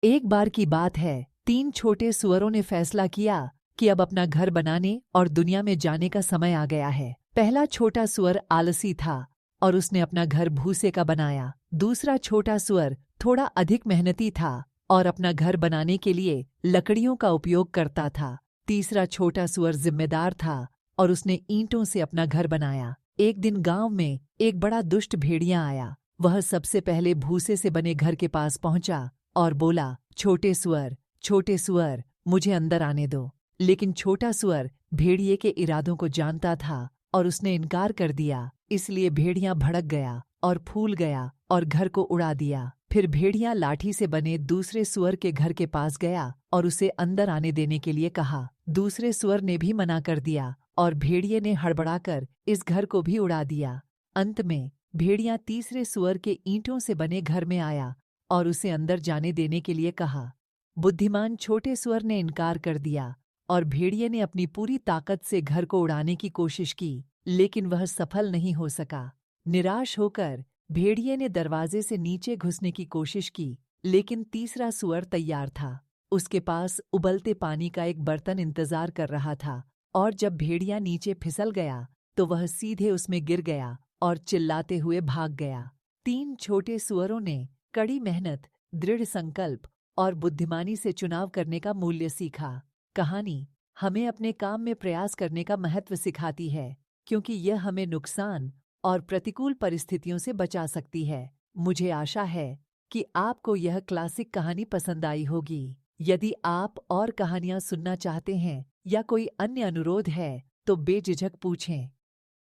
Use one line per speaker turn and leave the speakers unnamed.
एक बार की बात है, 3 छोटे सुअरों ने फैसला किया कि अब अपना घर बनाने और दुनिया में जाने का समय आ गया है। पहला छोटा सुअर आलसी था और उसने अपना घर भूसे का बनाया। दूसरा छोटा सुअर थोड़ा अधिक मेहनती था और अपना घर बनाने के लिए लकड़ियों का उपयोग करता था। तीसरा छोटा सुअर जिम्मेदार था और उसने ईंटों से अपना घर बनाया। एक दिन गांव में एक बड़ा दुष्ट भेड़िया आया। वह सबसे पहले भूसे से बने घर के पास पहुंचा और बोला, छोटे सुअर, मुझे अंदर आने दो। लेकिन छोटा सुअर भेड़िए के इरादों को जानता था और उसने इनकार कर दिया। इसलिए भेड़िया भड़क गया और फूल गया और घर को उड़ा दिया। फिर भेड़िया लाठी से बने दूसरे सुअर के घर के पास गया और उसे अंदर आने देने के लिए कहा। दूसरे सुअर ने भी मना कर दिया और भेड़िए ने हड़बड़ाकर इस घर को भी उड़ा दिया। अंत में भेड़िया तीसरे सुअर के ईंटों से बने घर में आया और उसे अंदर जाने देने के लिए कहा। बुद्धिमान छोटे सुअर ने इनकार कर दिया और भेड़िए ने अपनी पूरी ताकत से घर को उड़ाने की कोशिश की, लेकिन वह सफल नहीं हो सका। निराश होकर भेड़िए ने दरवाजे से नीचे घुसने की कोशिश की, लेकिन तीसरा सुअर तैयार था। उसके पास उबलते पानी का एक बर्तन इंतजार कर रहा था और जब भेड़िया नीचे फिसल गया तो वह सीधे उसमें गिर गया और चिल्लाते हुए भाग गया। 3 छोटे सुअरों ने कड़ी मेहनत, दृढ़ संकल्प और बुद्धिमानी से चुनाव करने का मूल्य सीखा। कहानी हमें अपने काम में प्रयास करने का महत्व सिखाती है, क्योंकि यह हमें नुकसान और प्रतिकूल परिस्थितियों से बचा सकती है। मुझे आशा है कि आपको यह क्लासिक कहानी पसंद आई होगी। यदि आप और कहानियां सुनना चाहते हैं या कोई अन्य अनुरोध है तो बेझिझक पूछें।